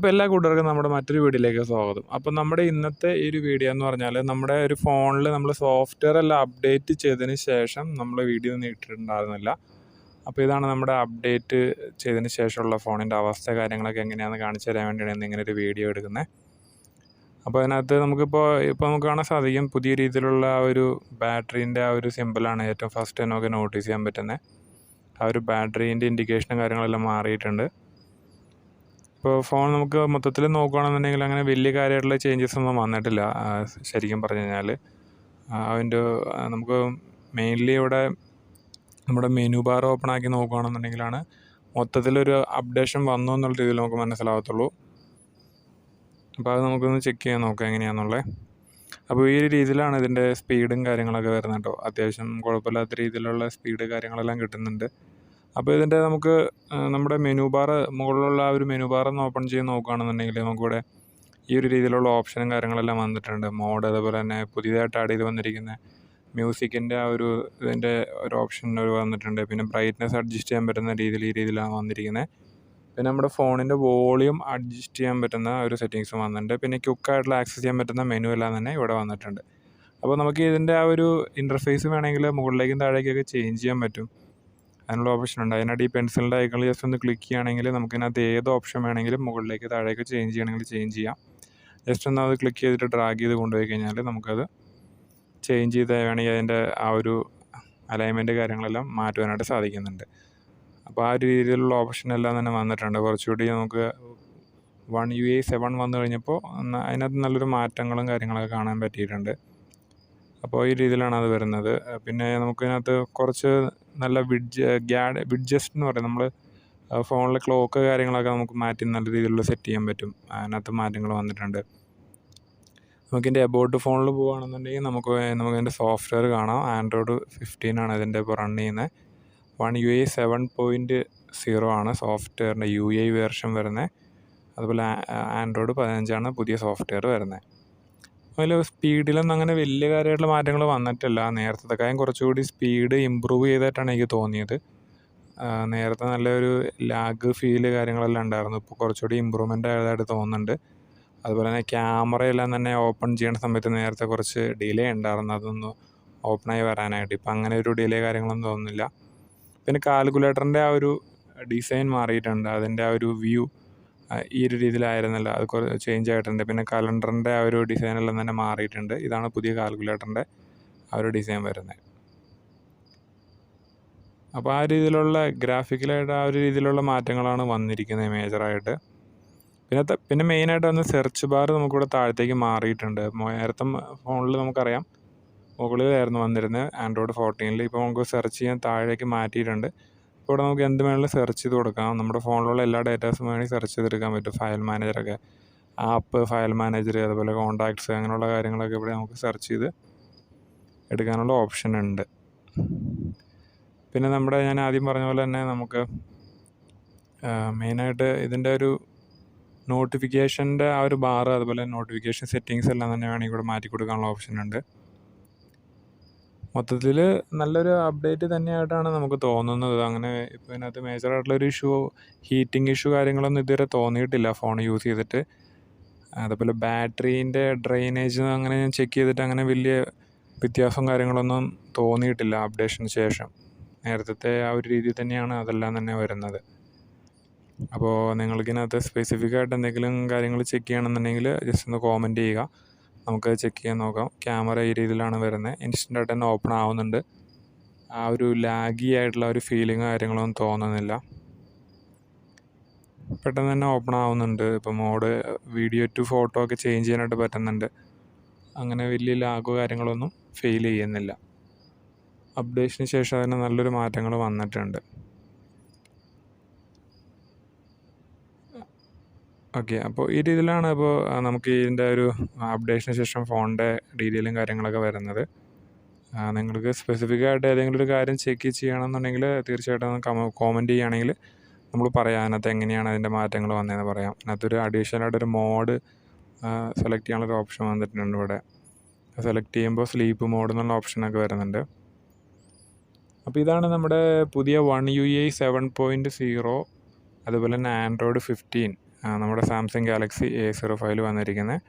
അപ്പോൾ എല്ലാ കൂട്ടുകാർക്കും നമ്മുടെ മറ്റൊരു വീഡിയോയിലേക്ക് സ്വാഗതം. അപ്പോൾ നമ്മുടെ ഇന്നത്തെ ഈ ഒരു വീഡിയോ എന്ന് പറഞ്ഞാൽ നമ്മുടെ ഒരു ഫോണിൽ നമ്മൾ സോഫ്റ്റ്വെയർ എല്ലാം അപ്ഡേറ്റ് ചെയ്തതിന് ശേഷം നമ്മൾ വീഡിയോ ഒന്നും ഇട്ടിട്ടുണ്ടായിരുന്നില്ല. അപ്പോൾ ഇതാണ് നമ്മുടെ അപ്ഡേറ്റ് ചെയ്തതിന് ശേഷമുള്ള ഫോണിൻ്റെ അവസ്ഥ കാര്യങ്ങളൊക്കെ എങ്ങനെയാണെന്ന് കാണിച്ചു തരാൻ വേണ്ടിയാണ് ഇങ്ങനെ ഒരു വീഡിയോ എടുക്കുന്നത്. അപ്പോൾ അതിനകത്ത് ഇപ്പോൾ നമുക്ക് കാണാൻ സാധിക്കും പുതിയ രീതിയിലുള്ള ആ ഒരു ബാറ്ററീൻ്റെ ആ ഒരു സിമ്പിളാണ് ഏറ്റവും ഫസ്റ്റ് നമുക്ക് നോട്ടീസ് ചെയ്യാൻ പറ്റുന്നത്. ആ ഒരു ബാറ്ററീൻ്റെ ഇൻഡിക്കേഷനും കാര്യങ്ങളെല്ലാം മാറിയിട്ടുണ്ട്. ഇപ്പോൾ ഫോൺ നമുക്ക് മൊത്തത്തിൽ നോക്കുകയാണെന്നുണ്ടെങ്കിൽ അങ്ങനെ വലിയ കാര്യമായിട്ടുള്ള ചേഞ്ചസ് ഒന്നും വന്നിട്ടില്ല. ശരിക്കും പറഞ്ഞു കഴിഞ്ഞാൽ അതിൻ്റെ നമുക്ക് മെയിൻലി ഇവിടെ നമ്മുടെ മെനു ബാർ ഓപ്പൺ ആക്കി നോക്കുകയാണെന്നുണ്ടെങ്കിലാണ് മൊത്തത്തിലൊരു അപ്ഡേഷൻ വന്നു എന്നുള്ള രീതിയിൽ നമുക്ക് മനസ്സിലാകത്തുള്ളൂ. അപ്പോൾ അത് നമുക്കൊന്ന് ചെക്ക് ചെയ്യാൻ നോക്കാം എങ്ങനെയാണെന്നുള്ളത്. അപ്പോൾ ഈ ഒരു രീതിയിലാണ് ഇതിൻ്റെ സ്പീഡും കാര്യങ്ങളൊക്കെ വരുന്നത് കേട്ടോ. അത്യാവശ്യം കുഴപ്പമില്ലാത്ത രീതിയിലുള്ള സ്പീഡ് കാര്യങ്ങളെല്ലാം കിട്ടുന്നുണ്ട്. അപ്പോൾ ഇതിൻ്റെ നമുക്ക് നമ്മുടെ മെനു ബാർ മുകളിലുള്ള ആ ഒരു മെനു ബാർ ഒന്ന് ഓപ്പൺ ചെയ്ത് നോക്കുകയാണെന്നുണ്ടെങ്കിൽ നമുക്കിവിടെ ഈ ഒരു രീതിയിലുള്ള ഓപ്ഷനും കാര്യങ്ങളെല്ലാം വന്നിട്ടുണ്ട്. മോഡ്, അതുപോലെ തന്നെ പുതിയതായിട്ട് ആഡ് ചെയ്ത് വന്നിരിക്കുന്ന മ്യൂസിക്കിൻ്റെ ആ ഒരു ഇതിൻ്റെ ഒരു ഓപ്ഷൻ വന്നിട്ടുണ്ട്. പിന്നെ ബ്രൈറ്റ്നസ് അഡ്ജസ്റ്റ് ചെയ്യാൻ പറ്റുന്ന രീതിയിൽ ഈ രീതിയിലാണ് വന്നിരിക്കുന്നത്. പിന്നെ നമ്മുടെ ഫോണിൻ്റെ വോളിയം അഡ്ജസ്റ്റ് ചെയ്യാൻ പറ്റുന്ന ഒരു സെറ്റിങ്സും വന്നിട്ടുണ്ട്. പിന്നെ ക്വിക്കായിട്ടുള്ള ആക്സസ് ചെയ്യാൻ പറ്റുന്ന മെനു എല്ലാം തന്നെ ഇവിടെ വന്നിട്ടുണ്ട്. അപ്പോൾ നമുക്ക് ഇതിൻ്റെ ആ ഒരു ഇൻ്റർഫേസ് വേണമെങ്കിൽ മുകളിലേക്കും താഴേക്കൊക്കെ ചേഞ്ച് ചെയ്യാൻ പറ്റും. അതിനുള്ള ഓപ്ഷൻ ഉണ്ട്. അതിനായിട്ട് ഈ പെൻസിലിൻ്റെ ഐക്കണിൽ ജസ്റ്റ് ഒന്ന് ക്ലിക്ക് ചെയ്യുകയാണെങ്കിൽ നമുക്കിതിനകത്ത് ഏത് ഓപ്ഷൻ വേണമെങ്കിലും മുകളിലേക്ക് താഴേക്ക് ചേഞ്ച് ചെയ്യണമെങ്കിൽ ചേഞ്ച് ചെയ്യാം. ജസ്റ്റ് ഒന്ന് അത് ക്ലിക്ക് ചെയ്തിട്ട് ഡ്രാഗ് ചെയ്ത് കൊണ്ടുപോയി കഴിഞ്ഞാൽ നമുക്കത് ചേഞ്ച് ചെയ്ത് വേണമെങ്കിൽ അതിൻ്റെ ആ ഒരു അലൈൻമെൻറ്റ് കാര്യങ്ങളെല്ലാം മാറ്റുവാനായിട്ട് സാധിക്കുന്നുണ്ട്. അപ്പോൾ ആ ഒരു രീതിയിലുള്ള ഓപ്ഷൻ എല്ലാം തന്നെ വന്നിട്ടുണ്ട്. കുറച്ചുകൂടി നമുക്ക് One UI 7 വന്നു കഴിഞ്ഞപ്പോൾ അതിനകത്ത് നല്ലൊരു മാറ്റങ്ങളും കാര്യങ്ങളൊക്കെ കാണാൻ പറ്റിയിട്ടുണ്ട്. അപ്പോൾ ഈ രീതിയിലാണ് അത് വരുന്നത്. പിന്നെ നമുക്കിതിനകത്ത് കുറച്ച് നല്ല വിഡ്ജസ്റ്റ് എന്ന് പറയും, നമ്മൾ ഫോണിലെ ക്ലോക്ക് കാര്യങ്ങളൊക്കെ നമുക്ക് മാറ്റി നല്ല രീതിയിലുള്ള സെറ്റ് ചെയ്യാൻ പറ്റും. അതിനകത്ത് മാറ്റങ്ങൾ വന്നിട്ടുണ്ട്. നമുക്കിതിൻ്റെ എബൌട്ട് ഫോണിൽ പോകുകയാണെന്നുണ്ടെങ്കിൽ നമുക്കതിൻ്റെ സോഫ്റ്റ്വെയർ കാണാം. Android 15 ആണ് ഇതിൻ്റെ ഇപ്പോൾ റൺ ചെയ്യുന്നത്. One UI 7.0 ആണ് സോഫ്റ്റ്വെയറിൻ്റെ UI വേർഷൻ വരുന്നത്. അതുപോലെ Android 15 ആണ് പുതിയ സോഫ്റ്റ്വെയർ വരുന്നത്. അതിൽ സ്പീഡിലൊന്നും അങ്ങനെ വലിയ കാര്യമായിട്ടുള്ള മാറ്റങ്ങൾ വന്നിട്ടില്ല. നേരത്തേക്കാളും കുറച്ചുകൂടി സ്പീഡ് ഇമ്പ്രൂവ് ചെയ്തിട്ടാണ് എനിക്ക് തോന്നിയത്. നേരത്തെ നല്ലൊരു ലാഗ് ഫീല് കാര്യങ്ങളെല്ലാം ഉണ്ടായിരുന്നു. ഇപ്പോൾ കുറച്ചുകൂടി ഇമ്പ്രൂവ്മെൻ്റ് ആയതായിട്ട് തോന്നുന്നുണ്ട്. അതുപോലെ തന്നെ ക്യാമറയെല്ലാം തന്നെ ഓപ്പൺ ചെയ്യുന്ന സമയത്ത് നേരത്തെ കുറച്ച് ഡിലേ ഉണ്ടായിരുന്നു അതൊന്ന് ഓപ്പണായി വരാനായിട്ട്. ഇപ്പം അങ്ങനെ ഒരു ഡിലേ കാര്യങ്ങളൊന്നും തോന്നുന്നില്ല. പിന്നെ കാൽക്കുലേറ്ററിൻ്റെ ആ ഒരു ഡിസൈൻ മാറിയിട്ടുണ്ട്. അതിൻ്റെ ആ ഒരു വ്യൂ ഈ ഒരു രീതിയിലായിരുന്നില്ല, അത് കുറച്ച് ചേഞ്ച് ആയിട്ടുണ്ട്. പിന്നെ കലണ്ടറിൻ്റെ ആ ഒരു ഡിസൈനെല്ലാം തന്നെ മാറിയിട്ടുണ്ട്. ഇതാണ് പുതിയ കാൽക്കുലേറ്ററിൻ്റെ ആ ഒരു ഡിസൈൻ വരുന്നത്. അപ്പോൾ ആ രീതിയിലുള്ള ഗ്രാഫിക്കലായിട്ട് ആ ഒരു രീതിയിലുള്ള മാറ്റങ്ങളാണ് വന്നിരിക്കുന്നത് മേജറായിട്ട്. പിന്നെ മെയിനായിട്ട് വന്ന് സെർച്ച് ബാർ നമുക്കിവിടെ താഴത്തേക്ക് മാറിയിട്ടുണ്ട്. നേരത്തെ ഫോണിൽ നമുക്കറിയാം മുകളിലായിരുന്നു വന്നിരുന്നത് Android 14. ഇപ്പോൾ നമുക്ക് സെർച്ച് ചെയ്യാൻ താഴേക്ക് മാറ്റിയിട്ടുണ്ട്. ഇപ്പോൾ ഇവിടെ നമുക്ക് എന്ത് വേണമെങ്കിലും സെർച്ച് ചെയ്ത് കൊടുക്കാം. നമ്മുടെ ഫോണിലുള്ള എല്ലാ ഡേറ്റാസും വേണമെങ്കിൽ സെർച്ച് ചെയ്തെടുക്കാൻ പറ്റും. ഫയൽ മാനേജറൊക്കെ, ആപ്പ്, ഫയൽ മാനേജർ, അതുപോലെ കോൺടാക്ട്സ്, അങ്ങനെയുള്ള കാര്യങ്ങളൊക്കെ ഇവിടെ നമുക്ക് സെർച്ച് ചെയ്ത് എടുക്കാനുള്ള ഓപ്ഷൻ ഉണ്ട്. പിന്നെ ഞാൻ ആദ്യം പറഞ്ഞ പോലെ തന്നെ നമുക്ക് മെയിനായിട്ട് ഇതിൻ്റെ ഒരു നോട്ടിഫിക്കേഷൻ്റെ ആ ഒരു ബാർ, അതുപോലെ നോട്ടിഫിക്കേഷൻ സെറ്റിങ്സ് എല്ലാം തന്നെ വേണമെങ്കിൽ ഇവിടെ മാറ്റി കൊടുക്കാനുള്ള ഓപ്ഷൻ ഉണ്ട്. മൊത്തത്തിൽ നല്ലൊരു അപ്ഡേറ്റ് തന്നെയായിട്ടാണ് നമുക്ക് തോന്നുന്നത്. അങ്ങനെ ഇപ്പോൾ ഇതിനകത്ത് മേജറായിട്ടുള്ളൊരു ഹീറ്റിംഗ് ഇഷ്യൂ കാര്യങ്ങളൊന്നും ഇതുവരെ തോന്നിയിട്ടില്ല ഫോൺ യൂസ് ചെയ്തിട്ട്. അതുപോലെ ബാറ്ററീൻ്റെ ഡ്രെയിനേജ് അങ്ങനെ ഞാൻ ചെക്ക് ചെയ്തിട്ട് അങ്ങനെ വലിയ വ്യത്യാസം കാര്യങ്ങളൊന്നും തോന്നിയിട്ടില്ല അപ്ഡേഷന് ശേഷം. നേരത്തെ ആ ഒരു രീതിയിൽ തന്നെയാണ് അതെല്ലാം തന്നെ വരുന്നത്. അപ്പോൾ നിങ്ങൾക്കിതിനകത്ത് സ്പെസിഫിക് ആയിട്ട് എന്തെങ്കിലും കാര്യങ്ങൾ ചെക്ക് ചെയ്യണമെന്നുണ്ടെങ്കിൽ ജസ്റ്റ് ഒന്ന് കോമൻറ്റ് ചെയ്യുക, നമുക്ക് ചെക്ക് ചെയ്യാൻ നോക്കാം. ക്യാമറ ഈ രീതിയിലാണ് വരുന്നത്. ഇൻസ്റ്റൻ്റായിട്ട് തന്നെ ഓപ്പൺ ആവുന്നുണ്ട്. ആ ഒരു ലാഗി ആയിട്ടുള്ള ഒരു ഫീലിംഗ് കാര്യങ്ങളൊന്നും തോന്നുന്നില്ല. പെട്ടെന്ന് തന്നെ ഓപ്പൺ ആവുന്നുണ്ട്. ഇപ്പോൾ മോഡ് വീഡിയോ ടു ഫോട്ടോ ഒക്കെ ചേഞ്ച് ചെയ്യാനായിട്ട് പറ്റുന്നുണ്ട്. അങ്ങനെ വലിയ ലാഗോ കാര്യങ്ങളൊന്നും ഫീൽ ചെയ്യുന്നില്ല. അപ്ഡേഷന് ശേഷം അതിന് നല്ലൊരു മാറ്റങ്ങൾ വന്നിട്ടുണ്ട്. ഓക്കെ, അപ്പോൾ ഈ രീതിയിലാണ് ഇപ്പോൾ നമുക്ക് ഇതിൻ്റെ ഒരു അപ്ഡേഷന് ശേഷം ഫോണിൻ്റെ ഡീറ്റെയിലും കാര്യങ്ങളൊക്കെ വരുന്നത്. നിങ്ങൾക്ക് സ്പെസിഫിക് ആയിട്ട് ഏതെങ്കിലും ഒരു കാര്യം ചെക്ക് ചെയ്യണമെന്നുണ്ടെങ്കിൽ തീർച്ചയായിട്ടും കോമൻറ്റ് ചെയ്യുകയാണെങ്കിൽ നമ്മൾ പറയാം അതിനകത്ത് എങ്ങനെയാണ് അതിൻ്റെ മാറ്റങ്ങൾ വന്നതെന്ന് പറയാം. അതിനകത്തൊരു അഡീഷണലായിട്ടൊരു മോഡ് സെലക്ട് ചെയ്യാനുള്ളൊരു ഓപ്ഷൻ വന്നിട്ടുണ്ട് ഇവിടെ. സെലക്ട് ചെയ്യുമ്പോൾ സ്ലീപ്പ് മോഡ് എന്നുള്ള ഓപ്ഷനൊക്കെ വരുന്നുണ്ട്. അപ്പോൾ ഇതാണ് നമ്മുടെ പുതിയ One UI 7.0, അതുപോലെ തന്നെ Android 15 നമ്മുടെ സാംസങ് ഗാലക്സി A05 വന്നിരിക്കുന്നത്.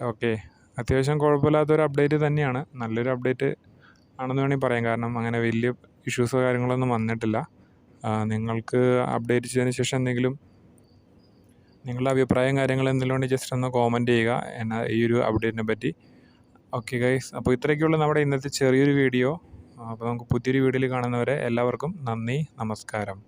ഓക്കെ, അത്യാവശ്യം കുഴപ്പമില്ലാത്തൊരു അപ്ഡേറ്റ് തന്നെയാണ്, നല്ലൊരു അപ്ഡേറ്റ് ആണെന്ന് വേണമെങ്കിൽ പറയാം. കാരണം അങ്ങനെ വലിയ ഇഷ്യൂസോ കാര്യങ്ങളൊന്നും വന്നിട്ടില്ല. നിങ്ങൾക്ക് അപ്ഡേറ്റ് ചെയ്തതിന് ശേഷം എന്തെങ്കിലും നിങ്ങളുടെ അഭിപ്രായം കാര്യങ്ങൾ എന്തെങ്കിലും ഉണ്ടെങ്കിൽ ജസ്റ്റ് ഒന്ന് കോമൻറ്റ് ചെയ്യുക ഈ ഒരു അപ്ഡേറ്റിനെ പറ്റി. ഓക്കെ ഗൈസ്, അപ്പോൾ ഇത്രയൊക്കെയുള്ള നമ്മുടെ ഇന്നത്തെ ചെറിയൊരു വീഡിയോ. അപ്പോൾ നമുക്ക് പുതിയൊരു വീഡിയോയിൽ കാണുന്നവരെ എല്ലാവർക്കും നന്ദി, നമസ്കാരം.